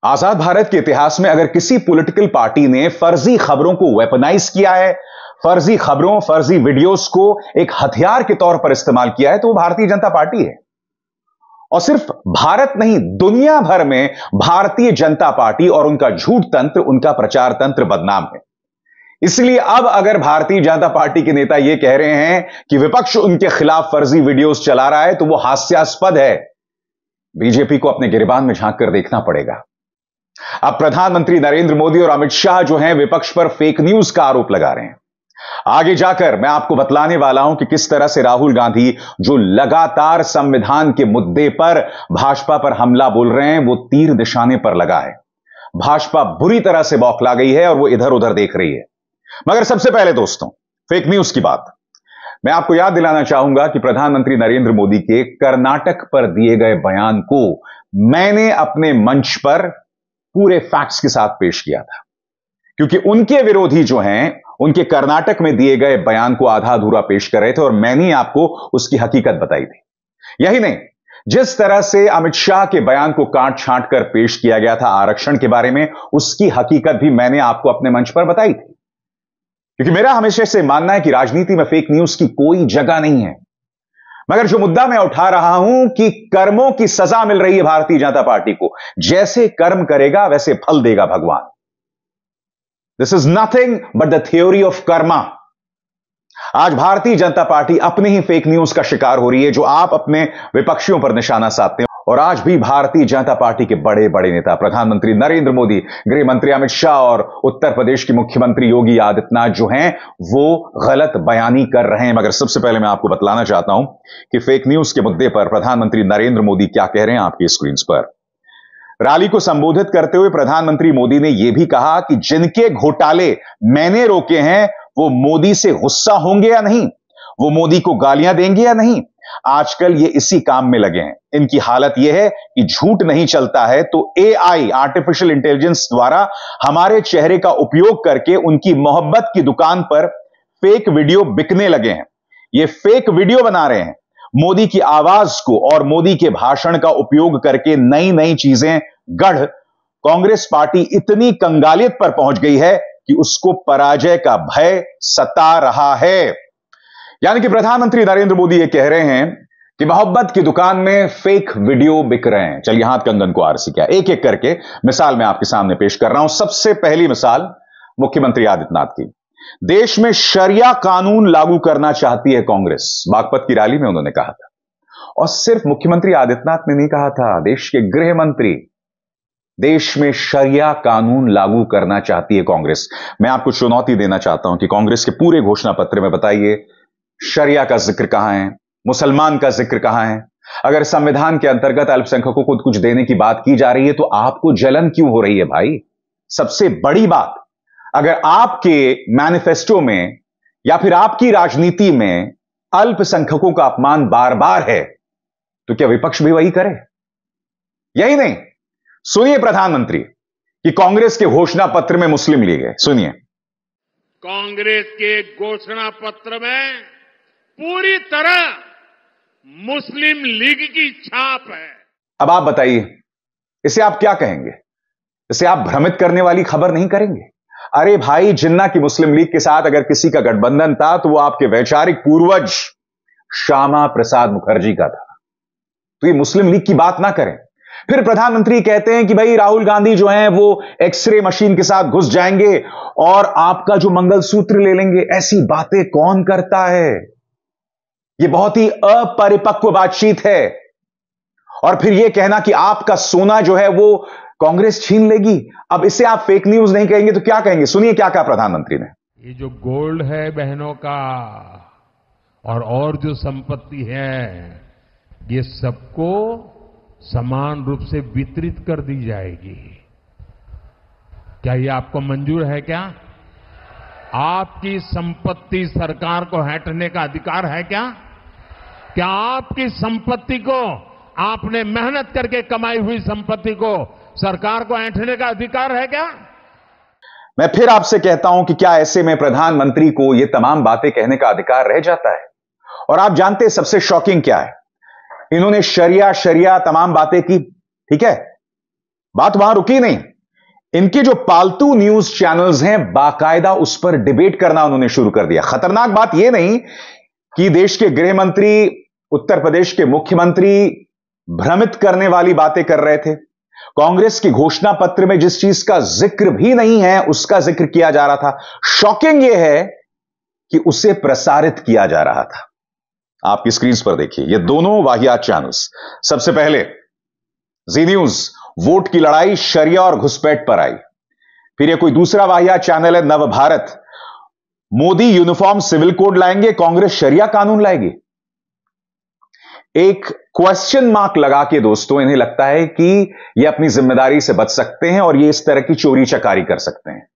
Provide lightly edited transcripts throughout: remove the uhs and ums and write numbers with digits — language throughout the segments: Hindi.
आजाद भारत के इतिहास में अगर किसी पॉलिटिकल पार्टी ने फर्जी खबरों को वेपनाइज किया है, फर्जी खबरों, फर्जी वीडियोस को एक हथियार के तौर पर इस्तेमाल किया है, तो वो भारतीय जनता पार्टी है। और सिर्फ भारत नहीं, दुनिया भर में भारतीय जनता पार्टी और उनका झूठ तंत्र, उनका प्रचार तंत्र बदनाम है। इसलिए अब अगर भारतीय जनता पार्टी के नेता यह कह रहे हैं कि विपक्ष उनके खिलाफ फर्जी वीडियोस चला रहा है, तो वो हास्यास्पद है। बीजेपी को अपने गिरेबान में झांक कर देखना पड़ेगा। अब प्रधानमंत्री नरेंद्र मोदी और अमित शाह जो हैं, विपक्ष पर फेक न्यूज का आरोप लगा रहे हैं। आगे जाकर मैं आपको बतलाने वाला हूं कि किस तरह से राहुल गांधी, जो लगातार संविधान के मुद्दे पर भाजपा पर हमला बोल रहे हैं, वो तीर निशाने पर लगा है। भाजपा बुरी तरह से बौखला गई है और वो इधर उधर देख रही है। मगर सबसे पहले दोस्तों, फेक न्यूज की बात मैं आपको याद दिलाना चाहूंगा कि प्रधानमंत्री नरेंद्र मोदी के कर्नाटक पर दिए गए बयान को मैंने अपने मंच पर पूरे फैक्ट्स के साथ पेश किया था, क्योंकि उनके विरोधी जो हैं, उनके कर्नाटक में दिए गए बयान को आधा अधूरा पेश कर रहे थे और मैंने आपको उसकी हकीकत बताई थी। यही नहीं, जिस तरह से अमित शाह के बयान को काट छांट कर पेश किया गया था आरक्षण के बारे में, उसकी हकीकत भी मैंने आपको अपने मंच पर बताई थी। क्योंकि मेरा हमेशा से मानना है कि राजनीति में फेक न्यूज की कोई जगह नहीं है। मगर जो मुद्दा मैं उठा रहा हूं कि कर्मों की सजा मिल रही है भारतीय जनता पार्टी को, जैसे कर्म करेगा वैसे फल देगा भगवान। This is nothing but the theory of Karma. आज भारतीय जनता पार्टी अपने ही फेक न्यूज का शिकार हो रही है, जो आप अपने विपक्षियों पर निशाना साधते हैं। और आज भी भारतीय जनता पार्टी के बड़े बड़े नेता, प्रधानमंत्री नरेंद्र मोदी, गृह मंत्री अमित शाह और उत्तर प्रदेश के मुख्यमंत्री योगी आदित्यनाथ जो हैं, वो गलत बयानी कर रहे हैं। मगर सबसे पहले मैं आपको बतलाना चाहता हूं कि फेक न्यूज के मुद्दे पर प्रधानमंत्री नरेंद्र मोदी क्या कह रहे हैं आपकी स्क्रीन पर। रैली को संबोधित करते हुए प्रधानमंत्री मोदी ने यह भी कहा कि जिनके घोटाले मैंने रोके हैं, वो मोदी से गुस्सा होंगे या नहीं, वो मोदी को गालियां देंगे या नहीं। आजकल ये इसी काम में लगे हैं। इनकी हालत यह है कि झूठ नहीं चलता है तो एआई, आर्टिफिशियल इंटेलिजेंस द्वारा हमारे चेहरे का उपयोग करके उनकी मोहब्बत की दुकान पर फेक वीडियो बिकने लगे हैं। ये फेक वीडियो बना रहे हैं, मोदी की आवाज को और मोदी के भाषण का उपयोग करके नई नई चीजें गढ़ कांग्रेस पार्टी इतनी कंगालियत पर पहुंच गई है कि उसको पराजय का भय सता रहा है। यानी कि प्रधानमंत्री नरेंद्र मोदी ये कह रहे हैं कि मोहब्बत की दुकान में फेक वीडियो बिक रहे हैं। चलिए हाथ कंगन को आरसी क्या, एक एक करके मिसाल मैं आपके सामने पेश कर रहा हूं। सबसे पहली मिसाल मुख्यमंत्री आदित्यनाथ की। देश में शरिया कानून लागू करना चाहती है कांग्रेस, बागपत की रैली में उन्होंने कहा था। और सिर्फ मुख्यमंत्री आदित्यनाथ ने नहीं कहा था, देश के गृह मंत्री, देश में शरिया कानून लागू करना चाहती है कांग्रेस। मैं आपको चुनौती देना चाहता हूं कि कांग्रेस के पूरे घोषणा पत्र में बताइए, शरिया का जिक्र कहां है, मुसलमान का जिक्र कहां है। अगर संविधान के अंतर्गत अल्पसंख्यकों को कुछ देने की बात की जा रही है, तो आपको जलन क्यों हो रही है भाई? सबसे बड़ी बात, अगर आपके मैनिफेस्टो में या फिर आपकी राजनीति में अल्पसंख्यकों का अपमान बार बार है, तो क्या विपक्ष भी वही करे? यही नहीं, सुनिए प्रधानमंत्री कि कांग्रेस के घोषणा पत्र में मुस्लिम लीग है। सुनिए, कांग्रेस के घोषणा पत्र में पूरी तरह मुस्लिम लीग की छाप है। अब आप बताइए, इसे आप क्या कहेंगे? इसे आप भ्रमित करने वाली खबर नहीं करेंगे? अरे भाई, जिन्ना की मुस्लिम लीग के साथ अगर किसी का गठबंधन था, तो वो आपके वैचारिक पूर्वज श्यामा प्रसाद मुखर्जी का था। तो ये मुस्लिम लीग की बात ना करें। फिर प्रधानमंत्री कहते हैं कि भाई राहुल गांधी जो हैं, वो एक्सरे मशीन के साथ घुस जाएंगे और आपका जो मंगलसूत्र ले लेंगे। ऐसी बातें कौन करता है? ये बहुत ही अपरिपक्व बातचीत है। और फिर यह कहना कि आपका सोना जो है वो कांग्रेस छीन लेगी। अब इसे आप फेक न्यूज नहीं कहेंगे तो क्या कहेंगे? सुनिए क्या कहा प्रधानमंत्री ने। ये जो गोल्ड है बहनों का और जो संपत्ति है, ये सबको समान रूप से वितरित कर दी जाएगी। क्या ये आपको मंजूर है? क्या आपकी संपत्ति सरकार को हटने का अधिकार है? क्या आपकी संपत्ति को, आपने मेहनत करके कमाई हुई संपत्ति को सरकार को ऐंठने का अधिकार है? क्या मैं फिर आपसे कहता हूं कि क्या ऐसे में प्रधानमंत्री को यह तमाम बातें कहने का अधिकार रह जाता है? और आप जानते हैं सबसे शॉकिंग क्या है? इन्होंने शरिया तमाम बातें की, ठीक है, बात वहां रुकी नहीं। इनके जो पालतू न्यूज चैनल्स हैं, बाकायदा उस पर डिबेट करना उन्होंने शुरू कर दिया। खतरनाक बात यह नहीं कि देश के गृह मंत्री, उत्तर प्रदेश के मुख्यमंत्री भ्रमित करने वाली बातें कर रहे थे। कांग्रेस की घोषणा पत्र में जिस चीज का जिक्र भी नहीं है उसका जिक्र किया जा रहा था। शॉकिंग यह है कि उसे प्रसारित किया जा रहा था। आपकी स्क्रीन पर देखिए ये दोनों वाहियात चैनल्स। सबसे पहले जी न्यूज, वोट की लड़ाई शरिया और घुसपैठ पर आई। फिर ये कोई दूसरा वाहियात चैनल है Nav Bharat, Modi uniform civil code लाएंगे, कांग्रेस शरिया कानून लाएगी। एक क्वेश्चन मार्क लगा के दोस्तों इन्हें लगता है कि ये अपनी जिम्मेदारी से बच सकते हैं और ये इस तरह की चोरी चकारी कर सकते हैं,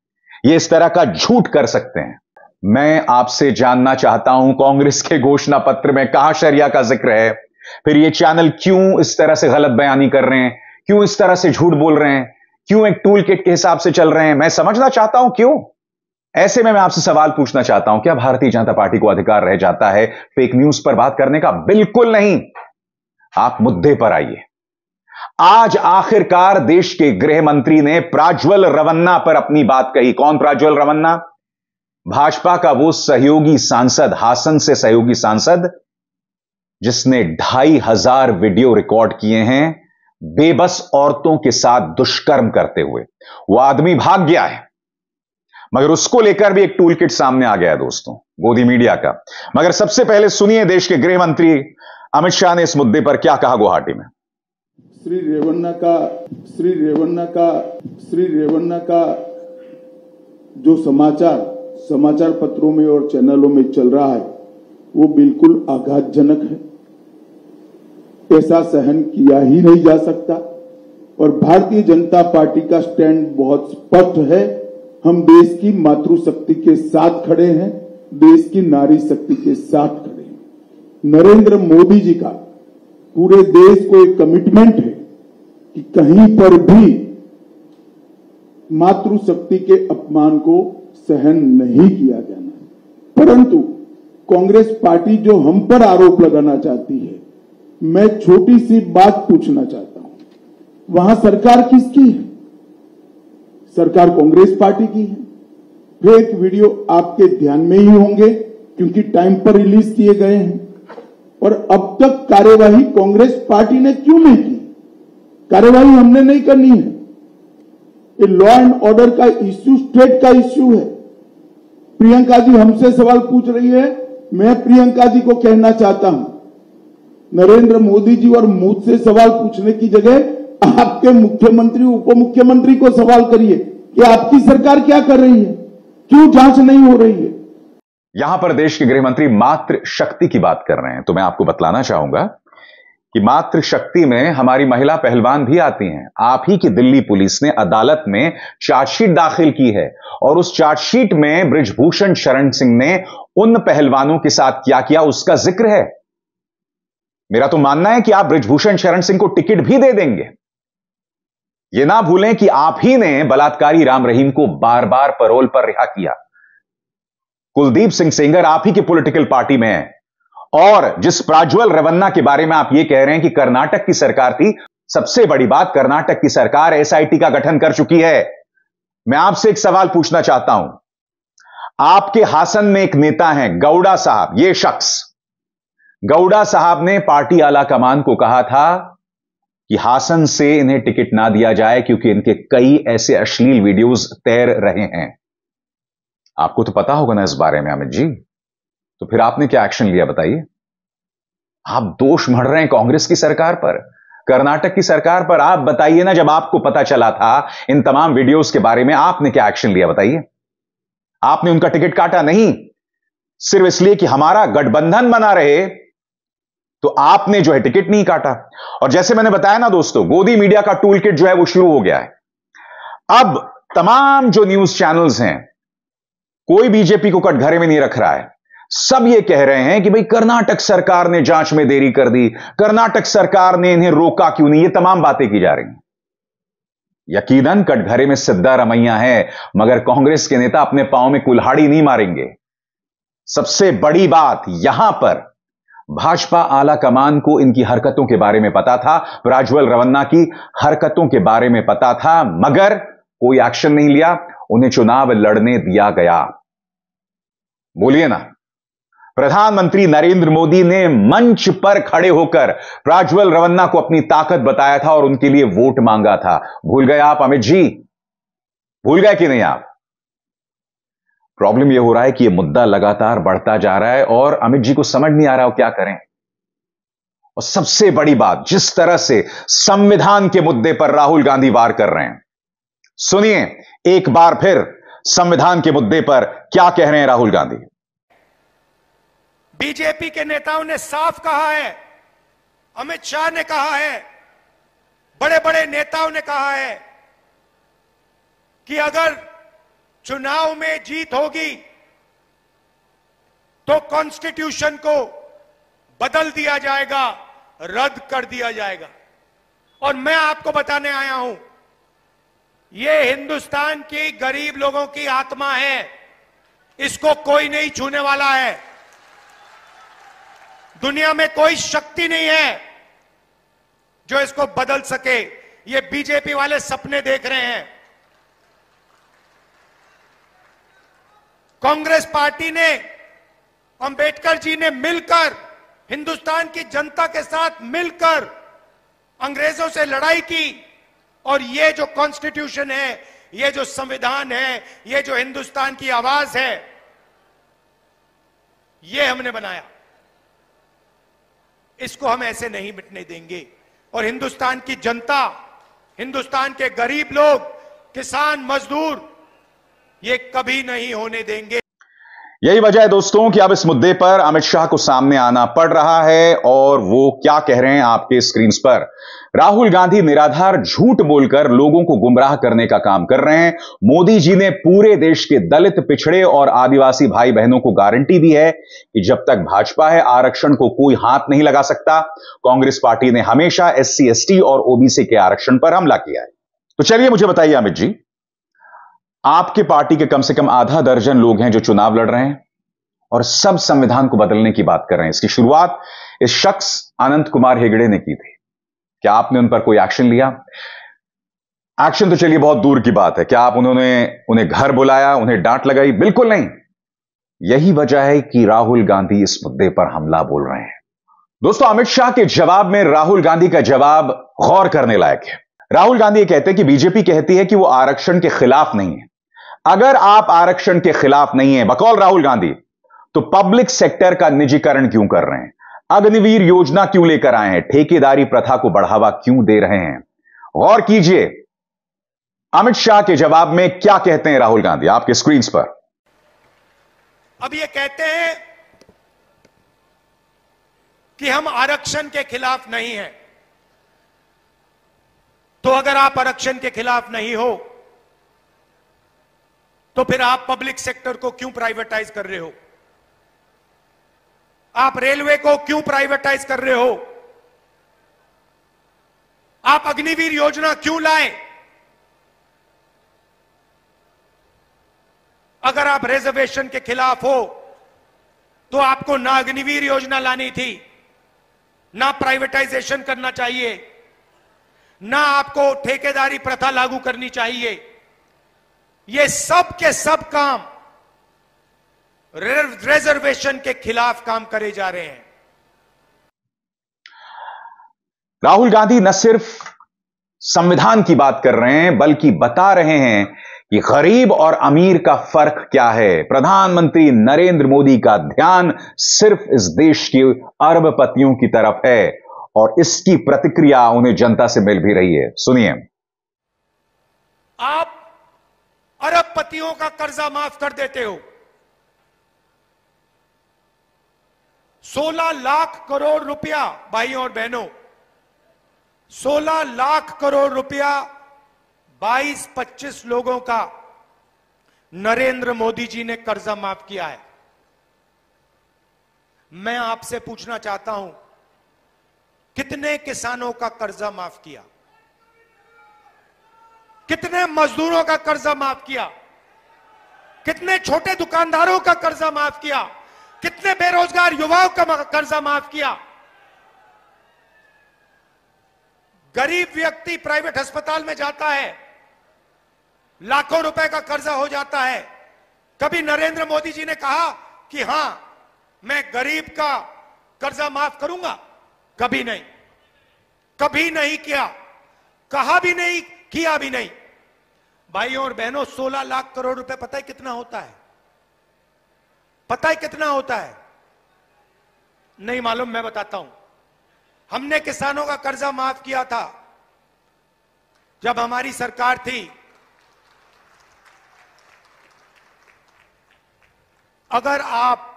ये इस तरह का झूठ कर सकते हैं। मैं आपसे जानना चाहता हूं कांग्रेस के घोषणा पत्र में कहां शरिया का जिक्र है? फिर ये चैनल क्यों इस तरह से गलत बयानी कर रहे हैं, क्यों इस तरह से झूठ बोल रहे हैं, क्यों एक टूल किट के हिसाब से चल रहे हैं? मैं समझना चाहता हूं क्यों। ऐसे में मैं आपसे सवाल पूछना चाहता हूं, क्या भारतीय जनता पार्टी को अधिकार रह जाता है फेक न्यूज पर बात करने का? बिल्कुल नहीं। आप मुद्दे पर आइए। आज आखिरकार देश के गृह मंत्री ने प्राज्वल रवन्ना पर अपनी बात कही। कौन प्राज्वल रवन्ना? भाजपा का वो सहयोगी सांसद, हासन से सहयोगी सांसद, जिसने 2500 वीडियो रिकॉर्ड किए हैं बेबस औरतों के साथ दुष्कर्म करते हुए। वो आदमी भाग गया है, मगर उसको लेकर भी एक टूल किट सामने आ गया है दोस्तों, गोदी मीडिया का। मगर सबसे पहले सुनिए देश के गृह मंत्री अमित शाह ने इस मुद्दे पर क्या कहा गुवाहाटी में। श्री रेवन्ना का जो समाचार पत्रों में और चैनलों में चल रहा है वो बिल्कुल आघातजनक है। ऐसा सहन किया ही नहीं जा सकता और भारतीय जनता पार्टी का स्टैंड बहुत स्पष्ट है। हम देश की मातृशक्ति के साथ खड़े हैं, देश की नारी शक्ति के साथ खड़े हैं। नरेंद्र मोदी जी का पूरे देश को एक कमिटमेंट है कि कहीं पर भी मातृशक्ति के अपमान को सहन नहीं किया जाना। परंतु कांग्रेस पार्टी जो हम पर आरोप लगाना चाहती है, मैं छोटी सी बात पूछना चाहता हूं, वहां सरकार किसकी है? सरकार कांग्रेस पार्टी की है। फेक वीडियो आपके ध्यान में ही होंगे क्योंकि टाइम पर रिलीज किए गए हैं। और अब तक कार्यवाही कांग्रेस पार्टी ने क्यों नहीं की? कार्यवाही हमने नहीं करनी है। ये लॉ एंड ऑर्डर का इश्यू स्टेट का इश्यू है। प्रियंका जी हमसे सवाल पूछ रही है, मैं प्रियंका जी को कहना चाहता हूं, नरेंद्र मोदी जी और मुझसे सवाल पूछने की जगह आपके मुख्यमंत्री उप मुख्यमंत्री को सवाल करिए कि आपकी सरकार क्या कर रही है, क्यों जांच नहीं हो रही है। यहां पर देश के गृह मंत्री मातृ शक्ति की बात कर रहे हैं, तो मैं आपको बतलाना चाहूंगा कि मातृ शक्ति में हमारी महिला पहलवान भी आती हैं। आप ही की दिल्ली पुलिस ने अदालत में चार्जशीट दाखिल की है और उस चार्जशीट में बृजभूषण शरण सिंह ने उन पहलवानों के साथ क्या किया उसका जिक्र है। मेरा तो मानना है कि आप बृजभूषण शरण सिंह को टिकट भी दे देंगे। यह ना भूलें कि आप ही ने बलात्कारी राम रहीम को बार बार पैरोल पर रिहा किया। कुलदीप सिंह सेंगर आप ही की पॉलिटिकल पार्टी में है। और जिस प्राज्वल रवन्ना के बारे में आप यह कह रहे हैं कि कर्नाटक की सरकार थी, सबसे बड़ी बात, कर्नाटक की सरकार एसआईटी का गठन कर चुकी है। मैं आपसे एक सवाल पूछना चाहता हूं, आपके हासन में एक नेता हैं गौड़ा साहब। यह शख्स गौड़ा साहब ने पार्टी आला कमान को कहा था कि हासन से इन्हें टिकट ना दिया जाए क्योंकि इनके कई ऐसे अश्लील वीडियोस तैर रहे हैं। आपको तो पता होगा ना इस बारे में अमित जी, तो फिर आपने क्या एक्शन लिया बताइए? आप दोष मढ़ रहे हैं कांग्रेस की सरकार पर, कर्नाटक की सरकार पर। आप बताइए ना, जब आपको पता चला था इन तमाम वीडियोस के बारे में, आपने क्या एक्शन लिया बताइए? आपने उनका टिकट काटा नहीं, सिर्फ इसलिए कि हमारा गठबंधन बना रहे, तो आपने जो है टिकट नहीं काटा। और जैसे मैंने बताया ना दोस्तों, गोदी मीडिया का टूल किट जो है वो शुरू हो गया है। अब तमाम जो न्यूज चैनल्स हैं, कोई बीजेपी को कटघरे में नहीं रख रहा है। सब ये कह रहे हैं कि भाई कर्नाटक सरकार ने जांच में देरी कर दी, कर्नाटक सरकार ने इन्हें रोका क्यों नहीं, ये तमाम बातें की जा रही हैं। यकीनन कटघरे में सिद्धारमैया है, मगर कांग्रेस के नेता अपने पांव में कुल्हाड़ी नहीं मारेंगे। सबसे बड़ी बात, यहां पर भाजपा आला कमान को इनकी हरकतों के बारे में पता था, प्रज्वल रवन्ना की हरकतों के बारे में पता था, मगर कोई एक्शन नहीं लिया, उन्हें चुनाव लड़ने दिया गया। बोलिए ना, प्रधानमंत्री नरेंद्र मोदी ने मंच पर खड़े होकर प्रज्वल रवन्ना को अपनी ताकत बताया था और उनके लिए वोट मांगा था। भूल गए आप अमित जी? भूल गए कि नहीं आप? प्रॉब्लम यह हो रहा है कि यह मुद्दा लगातार बढ़ता जा रहा है और अमित जी को समझ नहीं आ रहा हो क्या करें। और सबसे बड़ी बात, जिस तरह से संविधान के मुद्दे पर राहुल गांधी वार कर रहे हैं, सुनिए एक बार फिर संविधान के मुद्दे पर क्या कह रहे हैं राहुल गांधी। बीजेपी के नेताओं ने साफ कहा है, अमित शाह ने कहा है, बड़े बड़े नेताओं ने कहा है कि अगर चुनाव में जीत होगी तो कॉन्स्टिट्यूशन को बदल दिया जाएगा, रद्द कर दिया जाएगा। और मैं आपको बताने आया हूं, यह हिंदुस्तान की गरीब लोगों की आत्मा है, इसको कोई नहीं छूने वाला है। दुनिया में कोई शक्ति नहीं है जो इसको बदल सके। ये बीजेपी वाले सपने देख रहे हैं। कांग्रेस पार्टी ने, अंबेडकर जी ने मिलकर, हिंदुस्तान की जनता के साथ मिलकर अंग्रेजों से लड़ाई की और ये जो कॉन्स्टिट्यूशन है, ये जो संविधान है, ये जो हिंदुस्तान की आवाज है, ये हमने बनाया। इसको हम ऐसे नहीं मिटने देंगे। और हिंदुस्तान की जनता, हिंदुस्तान के गरीब लोग, किसान, मजदूर, ये कभी नहीं होने देंगे। यही वजह है दोस्तों कि अब इस मुद्दे पर अमित शाह को सामने आना पड़ रहा है और वो क्या कह रहे हैं आपके स्क्रीन पर। राहुल गांधी निराधार झूठ बोलकर लोगों को गुमराह करने का काम कर रहे हैं। मोदी जी ने पूरे देश के दलित, पिछड़े और आदिवासी भाई बहनों को गारंटी दी है कि जब तक भाजपा है आरक्षण को कोई हाथ नहीं लगा सकता। कांग्रेस पार्टी ने हमेशा SC, ST और OBC के आरक्षण पर हमला किया है। तो चलिए मुझे बताइए अमित जी, आपके पार्टी के कम से कम आधा दर्जन लोग हैं जो चुनाव लड़ रहे हैं और सब संविधान को बदलने की बात कर रहे हैं। इसकी शुरुआत इस शख्स अनंत कुमार हेगड़े ने की थी। क्या आपने उन पर कोई एक्शन लिया? एक्शन तो चलिए बहुत दूर की बात है। क्या आप उन्हें घर बुलाया, उन्हें डांट लगाई? बिल्कुल नहीं। यही वजह है कि राहुल गांधी इस मुद्दे पर हमला बोल रहे हैं। दोस्तों, अमित शाह के जवाब में राहुल गांधी का जवाब गौर करने लायक है। राहुल गांधी ये कहते हैं कि बीजेपी कहती है कि वो आरक्षण के खिलाफ नहीं है। अगर आप आरक्षण के खिलाफ नहीं है बकौल राहुल गांधी, तो पब्लिक सेक्टर का निजीकरण क्यों कर रहे हैं? अग्निवीर योजना क्यों लेकर आए हैं? ठेकेदारी प्रथा को बढ़ावा क्यों दे रहे हैं? गौर कीजिए अमित शाह के जवाब में क्या कहते हैं राहुल गांधी आपके स्क्रीन पर। अब ये कहते हैं कि हम आरक्षण के खिलाफ नहीं हैं। तो अगर आप आरक्षण के खिलाफ नहीं हो तो फिर आप पब्लिक सेक्टर को क्यों प्राइवेटाइज कर रहे हो? आप रेलवे को क्यों प्राइवेटाइज कर रहे हो? आप अग्निवीर योजना क्यों लाए? अगर आप रिजर्वेशन के खिलाफ हो तो आपको ना अग्निवीर योजना लानी थी, ना प्राइवेटाइजेशन करना चाहिए, ना आपको ठेकेदारी प्रथा लागू करनी चाहिए। ये सब के सब काम रिजर्वेशन के खिलाफ काम करे जा रहे हैं। राहुल गांधी न सिर्फ संविधान की बात कर रहे हैं बल्कि बता रहे हैं कि गरीब और अमीर का फर्क क्या है। प्रधानमंत्री नरेंद्र मोदी का ध्यान सिर्फ इस देश के अरबपतियों की तरफ है और इसकी प्रतिक्रिया उन्हें जनता से मिल भी रही है। सुनिए। आप अरबपतियों का कर्जा माफ कर देते हो। 16 लाख करोड़ रुपया, भाइयों और बहनों, 16 लाख करोड़ रुपया 22-25 लोगों का नरेंद्र मोदी जी ने कर्जा माफ किया है। मैं आपसे पूछना चाहता हूं, कितने किसानों का कर्जा माफ किया? कितने मजदूरों का कर्जा माफ किया? कितने छोटे दुकानदारों का कर्जा माफ किया? कितने बेरोजगार युवाओं का कर्जा माफ किया। गरीब व्यक्ति प्राइवेट अस्पताल में जाता है, लाखों रुपए का कर्जा हो जाता है। कभी नरेंद्र मोदी जी ने कहा कि हां मैं गरीब का कर्जा माफ करूंगा? कभी नहीं, कभी नहीं किया, कहा भी नहीं, किया भी नहीं। भाइयों और बहनों, 16 लाख करोड़ रुपए पता है कितना होता है? पता है कितना होता है? नहीं मालूम, मैं बताता हूं। हमने किसानों का कर्जा माफ किया था जब हमारी सरकार थी। अगर आप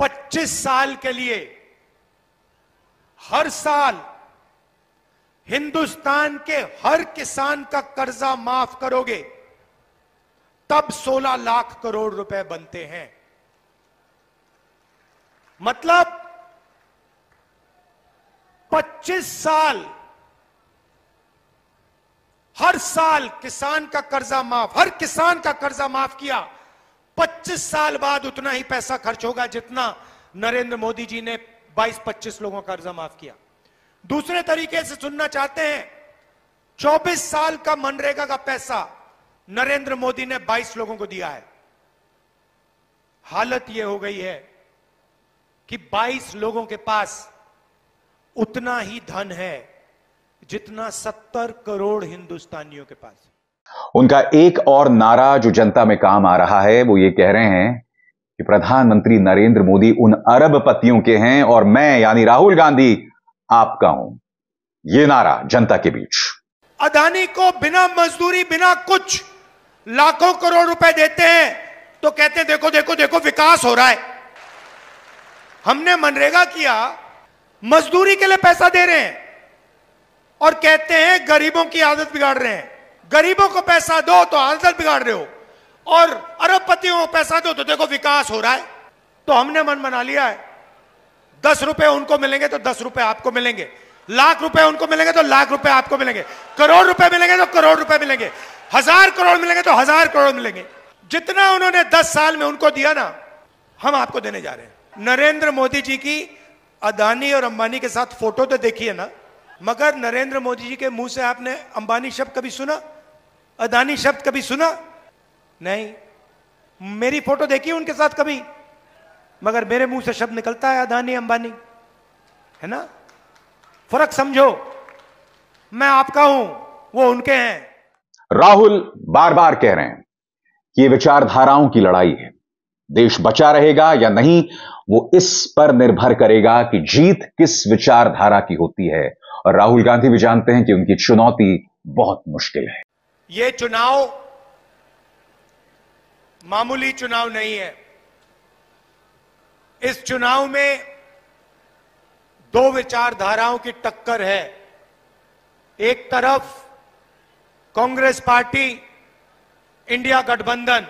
25 साल के लिए हर साल हिंदुस्तान के हर किसान का कर्जा माफ करोगे, तब 16 लाख करोड़ रुपए बनते हैं। मतलब 25 साल, हर साल किसान का कर्जा माफ, हर किसान का कर्जा माफ किया। 25 साल बाद उतना ही पैसा खर्च होगा जितना नरेंद्र मोदी जी ने 22-25 लोगों का कर्जा माफ किया। दूसरे तरीके से सुनना चाहते हैं, 24 साल का मनरेगा का पैसा नरेंद्र मोदी ने 22 लोगों को दिया है। हालत यह हो गई है कि 22 लोगों के पास उतना ही धन है जितना 70 करोड़ हिंदुस्तानियों के पास है। उनका एक और नारा जो जनता में काम आ रहा है, वो ये कह रहे हैं कि प्रधानमंत्री नरेंद्र मोदी उन अरबपतियों के हैं और मैं यानी राहुल गांधी आपका हूं। यह नारा जनता के बीच। अदानी को बिना मजदूरी, बिना कुछ लाखों करोड़ रुपए देते हैं तो कहते हैं देखो देखो देखो विकास हो रहा है। हमने मनरेगा किया, मजदूरी के लिए पैसा दे रहे हैं और कहते हैं गरीबों की आदत बिगाड़ रहे हैं। गरीबों को पैसा दो तो आदत बिगाड़ रहे हो, और अरबपतियों को पैसा दो तो देखो विकास हो रहा है। तो हमने मन बना लिया है, 10 रुपए उनको मिलेंगे तो 10 रुपए आपको मिलेंगे, लाख रुपए उनको मिलेंगे तो लाख रुपए आपको मिलेंगे, करोड़ रुपए मिलेंगे तो करोड़ रुपए मिलेंगे, 1000 करोड़ मिलेंगे तो 1000 करोड़ मिलेंगे। जितना उन्होंने 10 साल में उनको दिया ना, हम आपको देने जा रहे हैं। नरेंद्र मोदी जी की अदानी और अंबानी के साथ फोटो तो देखी है ना, मगर नरेंद्र मोदी जी के मुंह से आपने अंबानी शब्द कभी सुना? अदानी शब्द कभी सुना? नहीं। मेरी फोटो देखी उनके साथ कभी, मगर मेरे मुंह से शब्द निकलता है अदानी अंबानी, है ना? फर्क समझो, मैं आपका हूं, वो उनके हैं। राहुल बार बार कह रहे हैं कि ये विचारधाराओं की लड़ाई है। देश बचा रहेगा या नहीं, वो इस पर निर्भर करेगा कि जीत किस विचारधारा की होती है। और राहुल गांधी भी जानते हैं कि उनकी चुनौती बहुत मुश्किल है। ये चुनाव मामूली चुनाव नहीं है। इस चुनाव में 2 विचारधाराओं की टक्कर है। एक तरफ कांग्रेस पार्टी, इंडिया गठबंधन,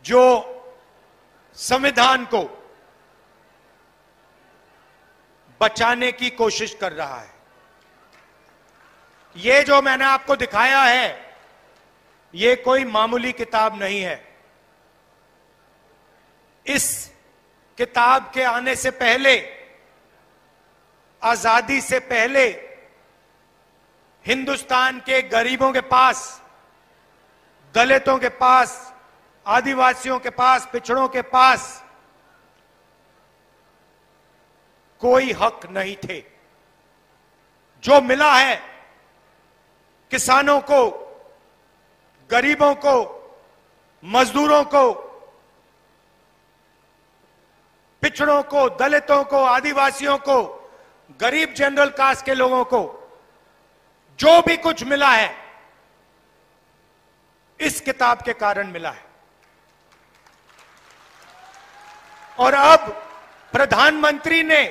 जो संविधान को बचाने की कोशिश कर रहा है। ये जो मैंने आपको दिखाया है, ये कोई मामूली किताब नहीं है। इस किताब के आने से पहले, आजादी से पहले, हिंदुस्तान के गरीबों के पास, दलितों के पास, आदिवासियों के पास, पिछड़ों के पास कोई हक नहीं थे। जो मिला है किसानों को, गरीबों को, मजदूरों को, पिछड़ों को, दलितों को, आदिवासियों को, गरीब जनरल कास्ट के लोगों को, जो भी कुछ मिला है इस किताब के कारण मिला है। और अब प्रधानमंत्री ने,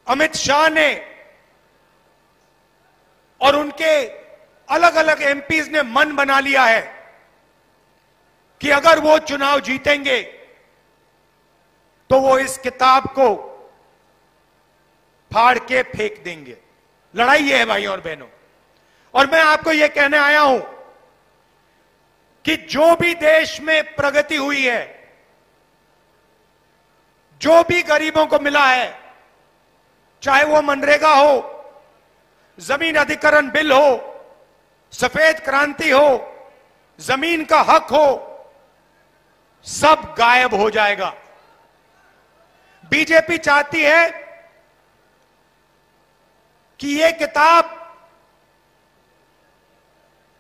अमित शाह ने और उनके अलग अलग एमपीज ने मन बना लिया है कि अगर वो चुनाव जीतेंगे तो वो इस किताब को फाड़ के फेंक देंगे। लड़ाई ये है भाइयों और बहनों। और मैं आपको ये कहने आया हूं कि जो भी देश में प्रगति हुई है, जो भी गरीबों को मिला है, चाहे वो मनरेगा हो, जमीन अधिग्रहण बिल हो, सफेद क्रांति हो, जमीन का हक हो, सब गायब हो जाएगा। बीजेपी चाहती है कि ये किताब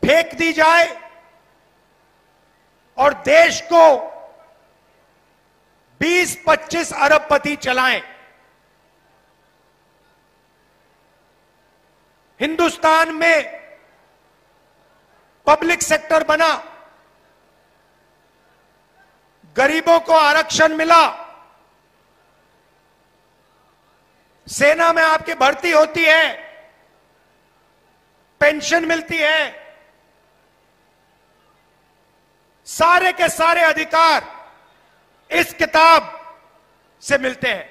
फेंक दी जाए और देश को 20-25 अरबपति चलाएं। हिंदुस्तान में पब्लिक सेक्टर बना, गरीबों को आरक्षण मिला, सेना में आपकी भर्ती होती है, पेंशन मिलती है, सारे के सारे अधिकार इस किताब से मिलते हैं।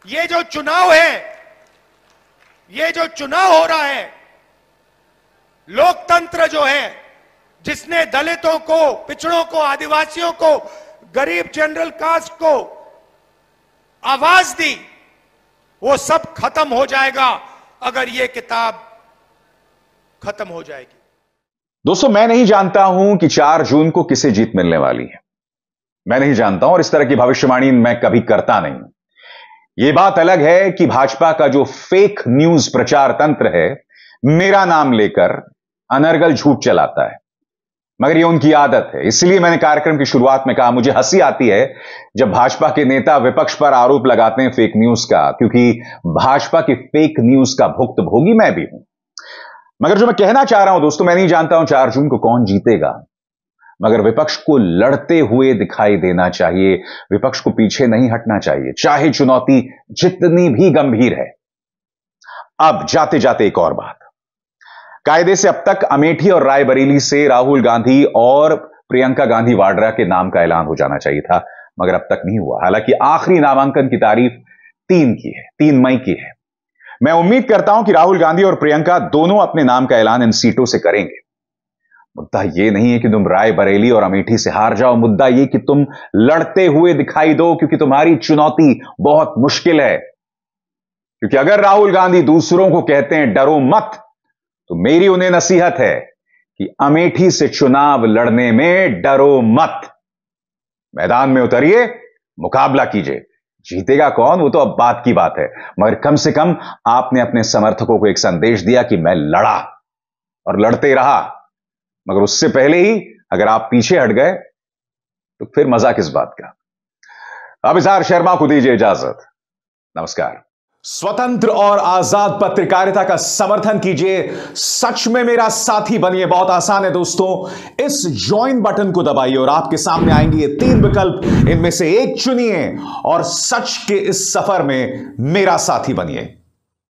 ये जो चुनाव है, ये जो चुनाव हो रहा है, लोकतंत्र जो है, जिसने दलितों को, पिछड़ों को, आदिवासियों को, गरीब जनरल कास्ट को आवाज दी, वो सब खत्म हो जाएगा अगर ये किताब खत्म हो जाएगी। दोस्तों, मैं नहीं जानता हूं कि 4 जून को किसे जीत मिलने वाली है। मैं नहीं जानता हूं और इस तरह की भविष्यवाणी मैं कभी करता नहीं। यह बात अलग है कि भाजपा का जो फेक न्यूज प्रचार तंत्र है, मेरा नाम लेकर अनर्गल झूठ चलाता है, मगर यह उनकी आदत है। इसलिए मैंने कार्यक्रम की शुरुआत में कहा, मुझे हंसी आती है जब भाजपा के नेता विपक्ष पर आरोप लगाते हैं फेक न्यूज का, क्योंकि भाजपा की फेक न्यूज का भुक्तभोगी मैं भी हूं। मगर जो मैं कहना चाह रहा हूं दोस्तों, मैं नहीं जानता हूं 4 जून को कौन जीतेगा, मगर विपक्ष को लड़ते हुए दिखाई देना चाहिए, विपक्ष को पीछे नहीं हटना चाहिए, चाहे चुनौती जितनी भी गंभीर है। अब जाते जाते एक और बात, कायदे से अब तक अमेठी और रायबरेली से राहुल गांधी और प्रियंका गांधी वाड्रा के नाम का ऐलान हो जाना चाहिए था, मगर अब तक नहीं हुआ। हालांकि आखिरी नामांकन की तारीख 3 मई की है। मैं उम्मीद करता हूं कि राहुल गांधी और प्रियंका दोनों अपने नाम का ऐलान इन सीटों से करेंगे। मुद्दा यह नहीं है कि तुम रायबरेली और अमेठी से हार जाओ, मुद्दा यह कि तुम लड़ते हुए दिखाई दो, क्योंकि तुम्हारी चुनौती बहुत मुश्किल है। क्योंकि अगर राहुल गांधी दूसरों को कहते हैं डरो मत, तो मेरी उन्हें नसीहत है कि अमेठी से चुनाव लड़ने में डरो मत। मैदान में उतरिए, मुकाबला कीजिए। जीतेगा कौन वो तो अब बात की बात है, मगर कम से कम आपने अपने समर्थकों को एक संदेश दिया कि मैं लड़ा और लड़ते रहा। मगर उससे पहले ही अगर आप पीछे हट गए तो फिर मजा किस बात का। अभिसार शर्मा को दीजिए इजाजत। नमस्कार। स्वतंत्र और आजाद पत्रकारिता का समर्थन कीजिए, सच में मेरा साथी बनिए। बहुत आसान है दोस्तों, इस ज्वाइन बटन को दबाइए और आपके सामने आएंगे ये 3 विकल्प, इनमें से एक चुनिए और सच के इस सफर में मेरा साथी बनिए।